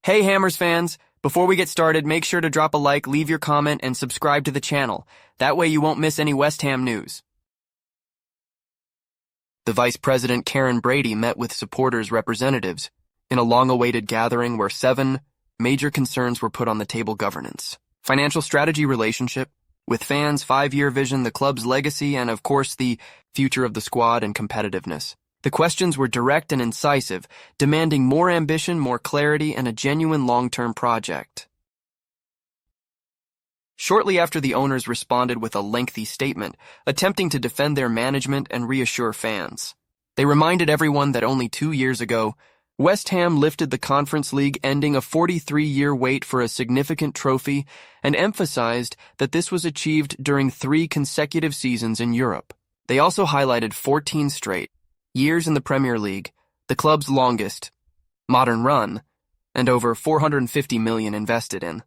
Hey Hammers fans, before we get started, make sure to drop a like, leave your comment, and subscribe to the channel. That way you won't miss any West Ham news. The Vice President Karen Brady met with supporters' representatives in a long-awaited gathering where 7 major concerns were put on the table: governance, financial strategy, relationship with fans, 5-year vision, the club's legacy, and of course the future of the squad and competitiveness. The questions were direct and incisive, demanding more ambition, more clarity, and a genuine long-term project. Shortly after, the owners responded with a lengthy statement, attempting to defend their management and reassure fans. They reminded everyone that only 2 years ago, West Ham lifted the Conference League, ending a 43-year wait for a significant trophy, and emphasized that this was achieved during 3 consecutive seasons in Europe. They also highlighted 14 straight years in the Premier League, the club's longest modern run, and over $450 million invested in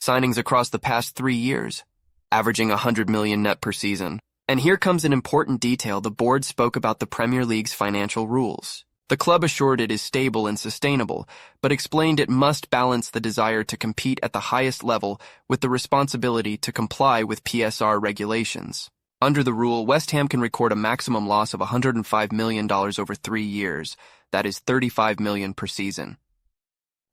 signings across the past 3 years, averaging $100 million net per season. And here comes an important detail: the board spoke about the Premier League's financial rules. The club assured it is stable and sustainable, but explained it must balance the desire to compete at the highest level with the responsibility to comply with PSR regulations. Under the rule, West Ham can record a maximum loss of $105 million over 3 years, that is $35 million per season.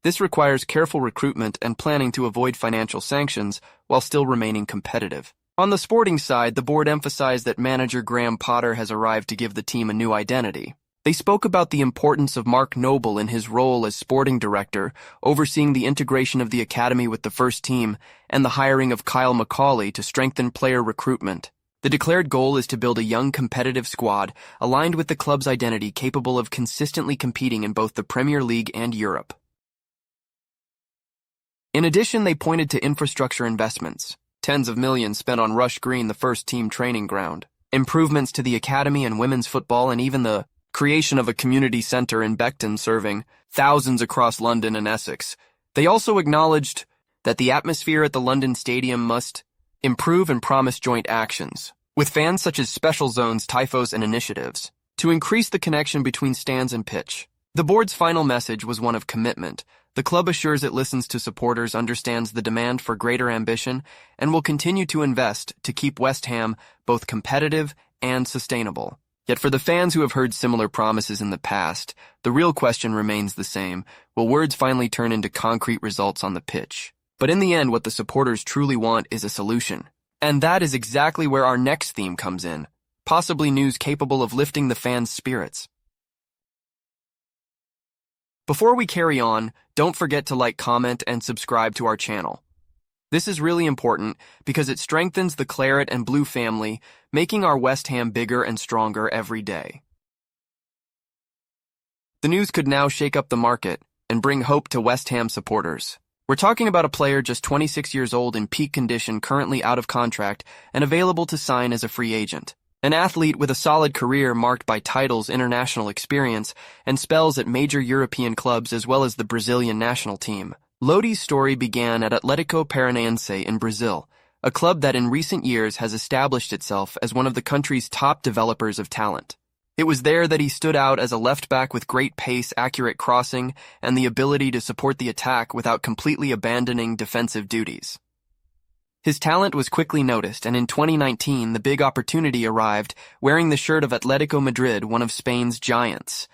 This requires careful recruitment and planning to avoid financial sanctions while still remaining competitive. On the sporting side, the board emphasized that manager Graham Potter has arrived to give the team a new identity. They spoke about the importance of Mark Noble in his role as sporting director, overseeing the integration of the academy with the first team, and the hiring of Kyle McCauley to strengthen player recruitment. The declared goal is to build a young, competitive squad aligned with the club's identity, capable of consistently competing in both the Premier League and Europe. In addition, they pointed to infrastructure investments, tens of millions spent on Rush Green, the first team training ground, improvements to the academy and women's football, and even the creation of a community centre in Beckton serving thousands across London and Essex. They also acknowledged that the atmosphere at the London Stadium must improve and promised joint actions with fans, such as special zones, typhos, and initiatives, to increase the connection between stands and pitch. The board's final message was one of commitment. The club assures it listens to supporters, understands the demand for greater ambition, and will continue to invest to keep West Ham both competitive and sustainable. Yet for the fans who have heard similar promises in the past, the real question remains the same: will words finally turn into concrete results on the pitch? But in the end, what the supporters truly want is a solution. And that is exactly where our next theme comes in, possibly news capable of lifting the fans' spirits. Before we carry on, don't forget to like, comment, and subscribe to our channel. This is really important because it strengthens the Claret and Blue family, making our West Ham bigger and stronger every day. The news could now shake up the market and bring hope to West Ham supporters. We're talking about a player just 26 years old, in peak condition, currently out of contract, and available to sign as a free agent. An athlete with a solid career marked by titles, international experience, and spells at major European clubs as well as the Brazilian national team. Lodi's story began at Atlético Paranaense in Brazil, a club that in recent years has established itself as one of the country's top developers of talent. It was there that he stood out as a left-back with great pace, accurate crossing, and the ability to support the attack without completely abandoning defensive duties. His talent was quickly noticed, and in 2019, the big opportunity arrived, wearing the shirt of Atletico Madrid, one of Spain's giants.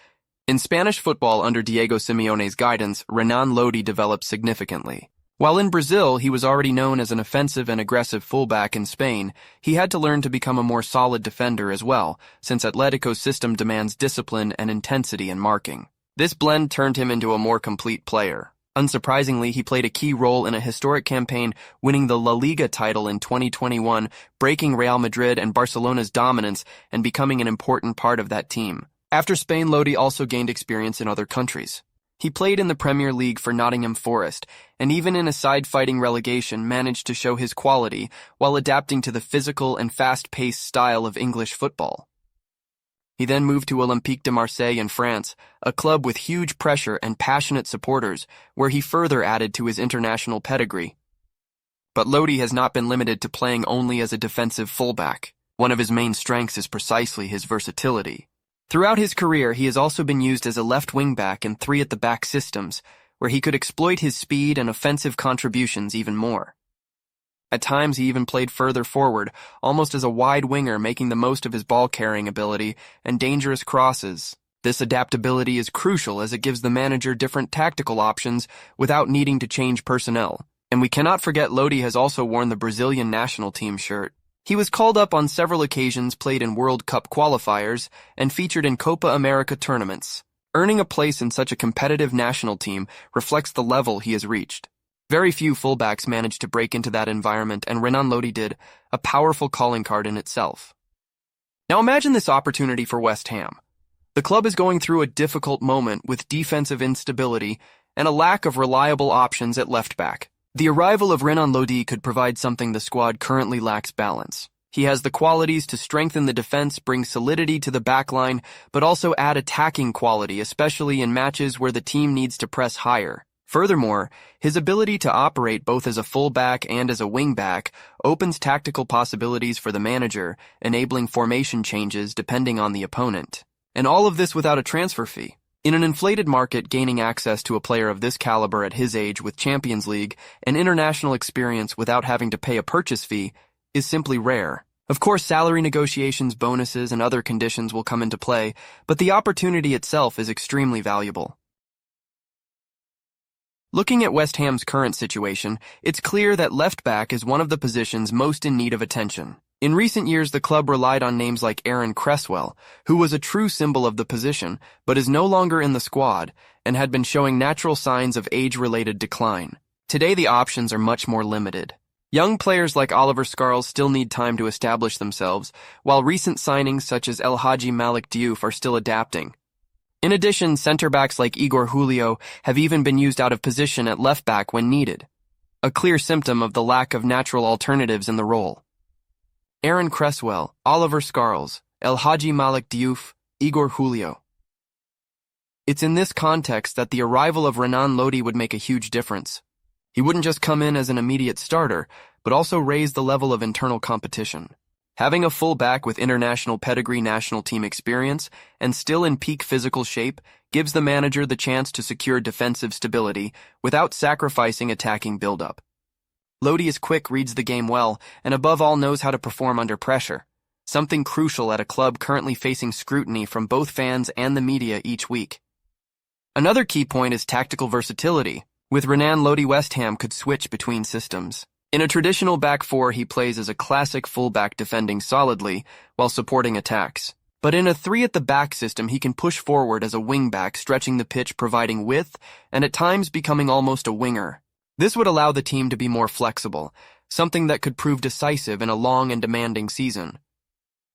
In Spanish football under Diego Simeone's guidance, Renan Lodi developed significantly. While in Brazil, he was already known as an offensive and aggressive fullback. In Spain, he had to learn to become a more solid defender as well, since Atletico's system demands discipline and intensity in marking. This blend turned him into a more complete player. Unsurprisingly, he played a key role in a historic campaign, winning the La Liga title in 2021, breaking Real Madrid and Barcelona's dominance and becoming an important part of that team. After Spain, Lodi also gained experience in other countries. He played in the Premier League for Nottingham Forest, and even in a side-fighting relegation managed to show his quality while adapting to the physical and fast-paced style of English football. He then moved to Olympique de Marseille in France, a club with huge pressure and passionate supporters, where he further added to his international pedigree. But Lodi has not been limited to playing only as a defensive fullback. One of his main strengths is precisely his versatility. Throughout his career, he has also been used as a left wing-back in 3 at-the-back systems, where he could exploit his speed and offensive contributions even more. At times, he even played further forward, almost as a wide winger, making the most of his ball-carrying ability and dangerous crosses. This adaptability is crucial as it gives the manager different tactical options without needing to change personnel. And we cannot forget Lodi has also worn the Brazilian national team shirt. He was called up on several occasions, played in World Cup qualifiers, and featured in Copa America tournaments. Earning a place in such a competitive national team reflects the level he has reached. Very few fullbacks managed to break into that environment, and Renan Lodi did, a powerful calling card in itself. Now imagine this opportunity for West Ham. The club is going through a difficult moment with defensive instability and a lack of reliable options at left back. The arrival of Renan Lodi could provide something the squad currently lacks: balance. He has the qualities to strengthen the defense, bring solidity to the backline, but also add attacking quality, especially in matches where the team needs to press higher. Furthermore, his ability to operate both as a fullback and as a wingback opens tactical possibilities for the manager, enabling formation changes depending on the opponent. And all of this without a transfer fee. In an inflated market, gaining access to a player of this caliber at his age with Champions League and international experience without having to pay a purchase fee is simply rare. Of course, salary negotiations, bonuses, and other conditions will come into play, but the opportunity itself is extremely valuable. Looking at West Ham's current situation, it's clear that left back is one of the positions most in need of attention. In recent years, the club relied on names like Aaron Cresswell, who was a true symbol of the position, but is no longer in the squad and had been showing natural signs of age-related decline. Today, the options are much more limited. Young players like Oliver Scarles still need time to establish themselves, while recent signings such as El Hadji Malik Diouf are still adapting. In addition, center-backs like Igor Julio have even been used out of position at left-back when needed, a clear symptom of the lack of natural alternatives in the role. Aaron Cresswell, Oliver Scarles, El Hadji Malik Diouf, Igor Julio. It's in this context that the arrival of Renan Lodi would make a huge difference. He wouldn't just come in as an immediate starter, but also raise the level of internal competition. Having a full-back with international pedigree, national team experience, and still in peak physical shape gives the manager the chance to secure defensive stability without sacrificing attacking build-up. Lodi is quick, reads the game well, and above all knows how to perform under pressure, something crucial at a club currently facing scrutiny from both fans and the media each week. Another key point is tactical versatility. With Renan Lodi, West Ham could switch between systems. In a traditional back four, he plays as a classic fullback, defending solidly while supporting attacks. But in a three-at-the-back system, he can push forward as a wingback, stretching the pitch, providing width, and at times becoming almost a winger. This would allow the team to be more flexible, something that could prove decisive in a long and demanding season.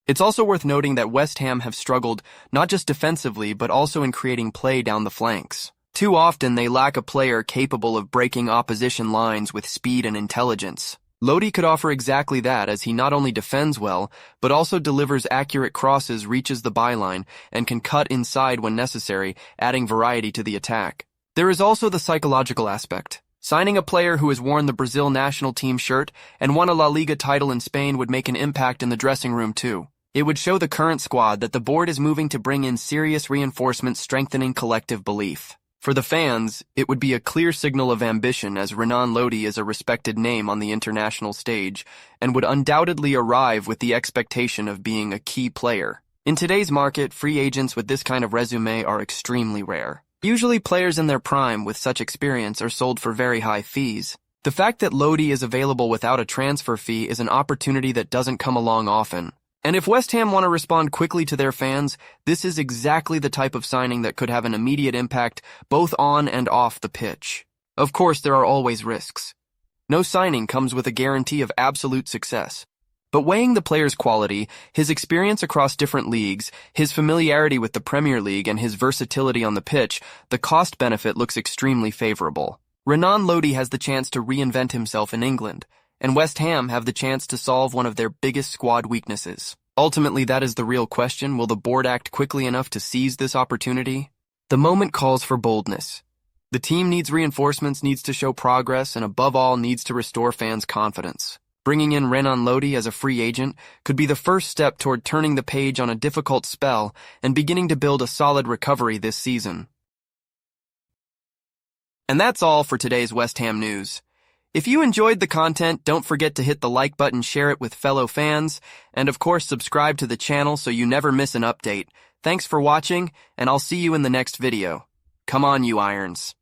It's also worth noting that West Ham have struggled not just defensively but also in creating play down the flanks. Too often, they lack a player capable of breaking opposition lines with speed and intelligence. Lodi could offer exactly that, as he not only defends well, but also delivers accurate crosses, reaches the byline, and can cut inside when necessary, adding variety to the attack. There is also the psychological aspect. Signing a player who has worn the Brazil national team shirt and won a La Liga title in Spain would make an impact in the dressing room too. It would show the current squad that the board is moving to bring in serious reinforcements, strengthening collective belief. For the fans, it would be a clear signal of ambition, as Renan Lodi is a respected name on the international stage and would undoubtedly arrive with the expectation of being a key player. In today's market, free agents with this kind of resume are extremely rare. Usually players in their prime with such experience are sold for very high fees. The fact that Lodi is available without a transfer fee is an opportunity that doesn't come along often. And if West Ham want to respond quickly to their fans, this is exactly the type of signing that could have an immediate impact both on and off the pitch. Of course, there are always risks. No signing comes with a guarantee of absolute success. But weighing the player's quality, his experience across different leagues, his familiarity with the Premier League, and his versatility on the pitch, the cost-benefit looks extremely favorable. Renan Lodi has the chance to reinvent himself in England, and West Ham have the chance to solve one of their biggest squad weaknesses. Ultimately, that is the real question. Will the board act quickly enough to seize this opportunity? The moment calls for boldness. The team needs reinforcements, needs to show progress, and above all, needs to restore fans' confidence. Bringing in Renan Lodi as a free agent could be the first step toward turning the page on a difficult spell and beginning to build a solid recovery this season. And that's all for today's West Ham news. If you enjoyed the content, don't forget to hit the like button, share it with fellow fans, and of course subscribe to the channel so you never miss an update. Thanks for watching, and I'll see you in the next video. Come on, you Irons.